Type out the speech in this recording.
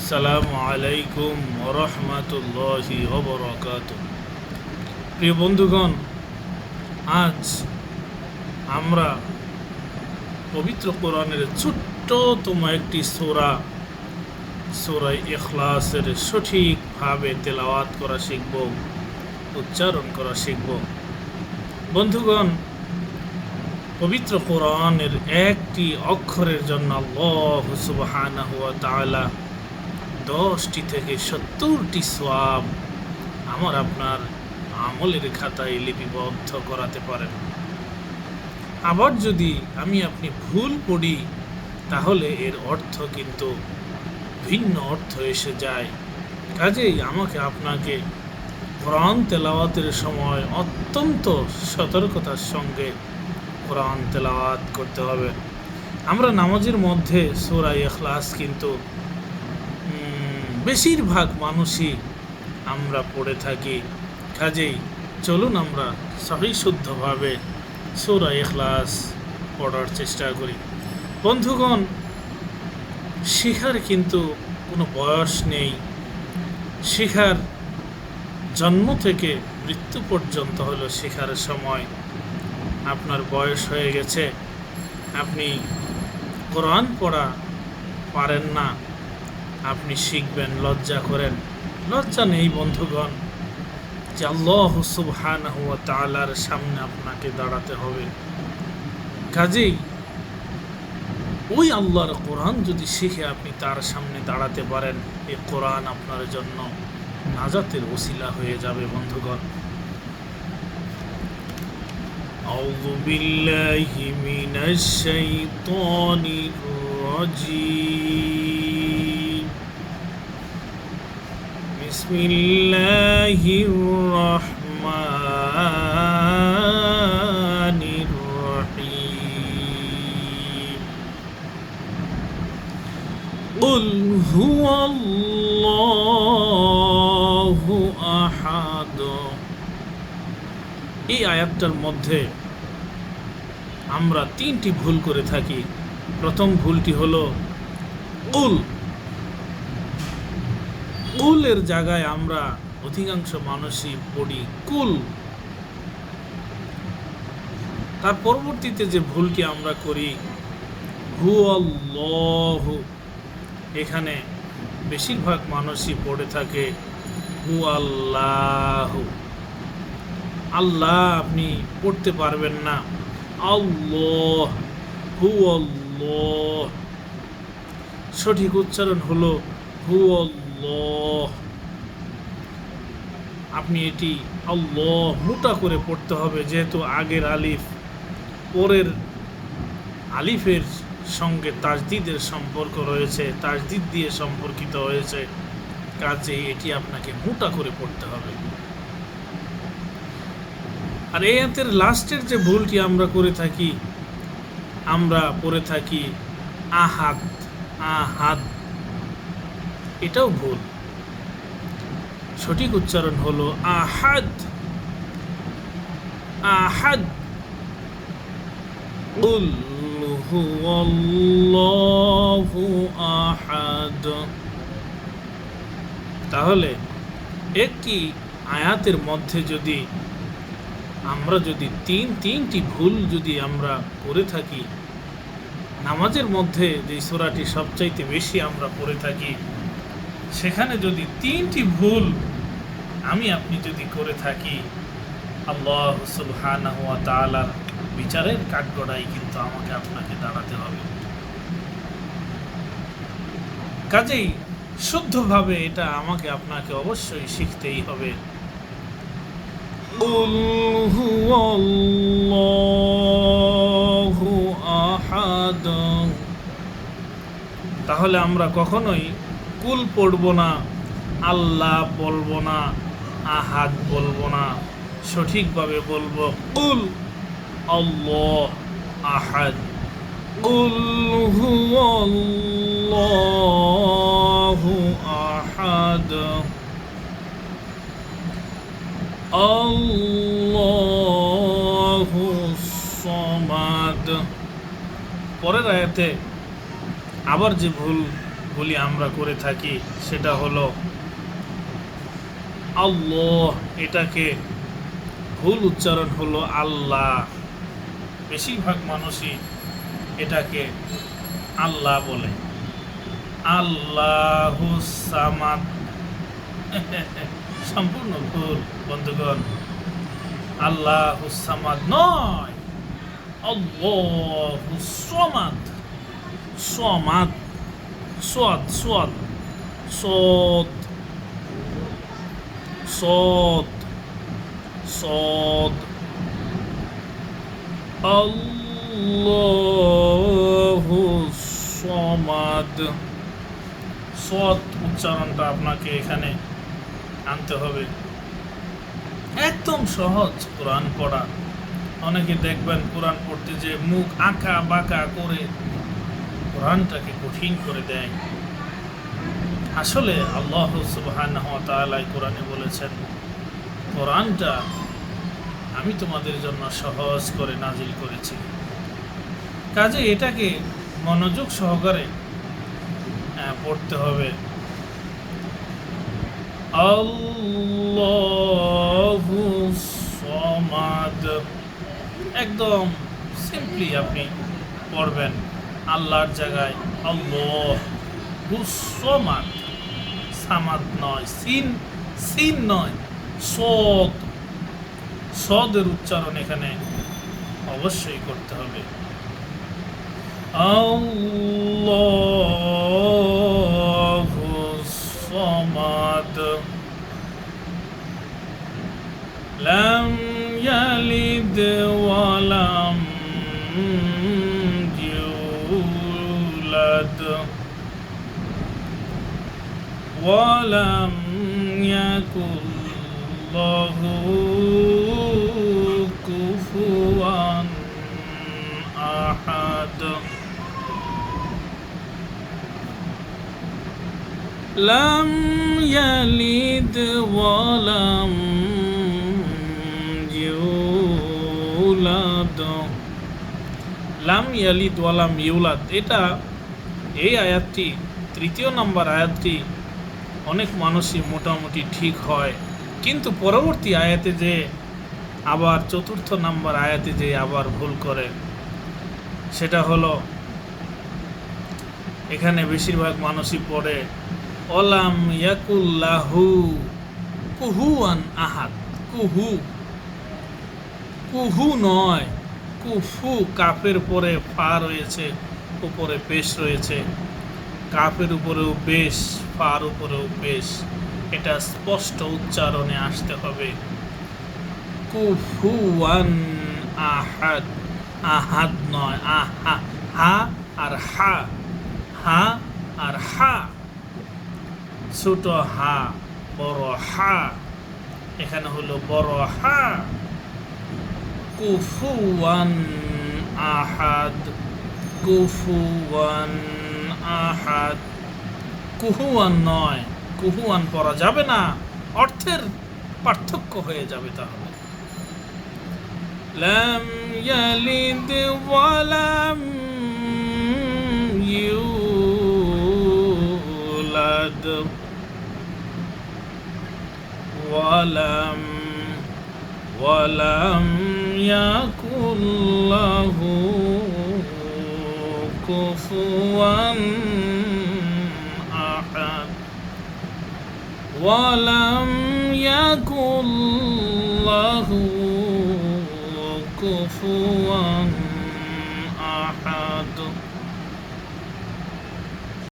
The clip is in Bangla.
আসসালামু আলাইকুম ওরহমাতুল্লাহি ওয়াবারাকাতুহু। প্রিয় বন্ধুগণ, আজ আমরা পবিত্র কোরআনের ছোট্টতম একটি সূরা ইখলাসের সঠিকভাবে তেলাওয়াত করা শিখব, উচ্চারণ করা শিখব। বন্ধুগণ, পবিত্র কোরআনের একটি অক্ষরের জন্য আল্লাহ সুবহানাহু ওয়া তাআলা 10টি থেকে 70টি সওয়াব আমার আপনার আমলের খাতায় লিপিবদ্ধ করাতে পারেন। আবার যদি আমি আপনি ভুল পড়ি, তাহলে এর অর্থ কিন্তু ভিন্ন অর্থ এসে যায়। কাজেই আমাকে আপনাকে কোরআন তেলাওয়াতের সময় অত্যন্ত সতর্কতার সঙ্গে কোরআন তেলাওয়াত করতে হবে। আমরা নামাজের মধ্যে সূরা ইখলাস কিন্তু বেশিরভাগ মানুষই আমরা পড়ে থাকি। কাজেই চলুন আমরা সহি শুদ্ধভাবে সূরা ইখলাস পড়ার চেষ্টা করি। বন্ধুগণ, শিখার কিন্তু কোনো বয়স নেই। শিখার জন্ম থেকে মৃত্যু পর্যন্ত হলো শিখার সময়। আপনার বয়স হয়ে গেছে, আপনি কোরআন পড়া পারেন না, আপনি শিখবেন, লজ্জা করেন। লজ্জা নেই বন্ধুগণ, যে আল্লাহ সুবহানাহু ওয়া তাআলার সামনে আপনাকে দাঁড়াতে হবে। কাজেই ওই আল্লাহর কোরআন যদি শিখে আপনি তার সামনে দাঁড়াতে পারেন, এই কোরআন আপনার জন্য নাজাতের ওসিলা হয়ে যাবে। বন্ধুগণ, আউযু বিল্লাহি মিনাশ শাইতানির রাজীম। বিসমিল্লাহির রহমানির রহিম। কুল হুয়াল্লাহু আহাদ। এই আয়াতটার মধ্যে আমরা 3টি ভুল করে থাকি। প্রথম ভুলটি হলো কুলের জায়গায় আমরা অধিকাংশ মানুষই পড়ি কুল। তার পরবর্তীতে যে ভুলটি আমরা করি হুয়াল্লাহু, এখানে বেশিরভাগ মানুষই পড়ে থাকে হুয়াল্লাহু। আল্লাহ আপনি পড়তে পারবেন না, আল্লাহ হুয়াল্লাহ। সঠিক উচ্চারণ হলো হুয়াল্লাহ। আপনি এটি আল্লাহ মোটা করে পড়তে হবে, যেহেতু আগের আলিফ পরের আলিফের সঙ্গে তাজদিদের সম্পর্ক রয়েছে, তাজদিদ দিয়ে সম্পর্কিত হয়েছে। কাজেই এটি আপনাকে মোটা করে পড়তে হবে। আর এই আয়াতের লাস্টের যে ভুলটি আমরা করে থাকি, আমরা পড়ে থাকি আহাদ আহাদ। এটাও ভুল। সঠিক উচ্চারণ হলো আহাদ আহাদ। কুল হুয়াল্লাহু আহাদ। তাহলে একটি আয়াতের মধ্যে যদি আমরা তিনটি ভুল যদি আমরা করে থাকি, নামাজের মধ্যে যে সূরাটি সবচাইতে বেশি আমরা পড়ে থাকি, সেখানে যদি 3টি ভুল আমি আপনি যদি করে থাকি, আল্লাহ সুবহানাহু ওয়া তাআলার বিচারের কাঠগড়ায় কিন্তু আমাকে আপনাকে দাঁড়াতে হবে। কাজেই শুদ্ধভাবে এটা আমাকে আপনাকে অবশ্যই শিখতেই হবে। কুল হুয়াল্লাহু আহাদ। তাহলে আমরা কখনোই কুল পড়ব না, আল্লাহ বলবো না, আহাদ বলবো না। সঠিকভাবে বলবো কুল আল্লাহ আহাদ। কুল হুয়াল্লাহু আহাদ আল্লাহুস সামাদ। পরের আয়াতে আবার যে ভুল ভুলই আমরা করে থাকি, সেটা হলো আল্লাহ। এটাকে ভুল উচ্চারণ হলো আল্লাহ। বেশিরভাগ মানুষই এটাকে আল্লাহ বলে। আল্লাহুস সামাদ সম্পূর্ণ ভুল বন্ধুগণ। আল্লাহুস সামাদ নয়, আল্লাহুস সামাদ। সামাদ, সাদ সাদ সাদ সাদ সাদ। আল্লাহুস সামাদ। সাদ উচ্চারণটা আপনাকে এখানে আনতে হবে। একদম সহজ কোরআন পড়া। অনেকে দেখবেন কোরআন পড়তে যে মুখ আঁকা বাঁকা করে কোরআনটাকে কঠিন করে দেয়। আসলে আল্লাহ সুবহানাহু ওয়া তাআলা কোরআনে বলেছেন, কোরআনটা আমি তোমাদের জন্য সহজ করে নাজিল করেছি। কাজে এটাকে মনোযোগ সহকারে পড়তে হবে। আল্লাহুস সামাদ একদম সিম্পলি আপনি পড়বেন। আল্লাহর জায়গায় আল্লাহুস সামাদ, সামাদ নয়, সিন নয়, সদ। সদের উচ্চারণ এখানে অবশ্যই করতে হবে। আল্লাহুস সামাদ লাম ইয়ালিদ ওয়া লাম ইউলাদ ওয়া লাম ইয়াকুল লাহু কুফুয়ান আহাদ। লাম ইয়ালিদ ওয়া লাম ইউলাদ। লাম ইয়ালিদ ওয়া লাম ইউলাদ, এটা এই আয়াতটি, তৃতীয় নম্বর আয়াতটি অনেক মানুষই মোটামুটি ঠিক হয়, কিন্তু পরবর্তী আয়াতে যে আবার চতুর্থ নম্বর আয়াতে যে আবার ভুল করে, সেটা হলো এখানে বেশিরভাগ মানুষই পড়ে অলাম ইয়াকুল্লাহু কুহুয়ান আহাদ। কুহু, কুহু নয়, কুফু। কাফের পরে ফা রয়েছে, উপরে পেশ রয়েছে। কাফের উপরেও বেশ, ফার উপরেও পেশ। এটা স্পষ্ট উচ্চারণে আসতে হবে। কুফুয়ান আহাদ, আহাদ নয়, আহা। হা আর হা, হা আর হা, ছোট হা বড় হা, এখানে হলো বড় হা। কুফুয়ান আহাদ, কুফুয়ান আহাদ। কুহুয়ান নয়, কুহুয়ান পড়া যাবে না, অর্থের পার্থক্য হয়ে যাবে তাহলে। লাম ইয়ালিদ ওয়া লাম ইউলাদ ওয়া লাম ইয়াকুল লাহু কুফুয়ান আহাদ ওয়া লাম ইয়াকুল লাহু কুফুয়ান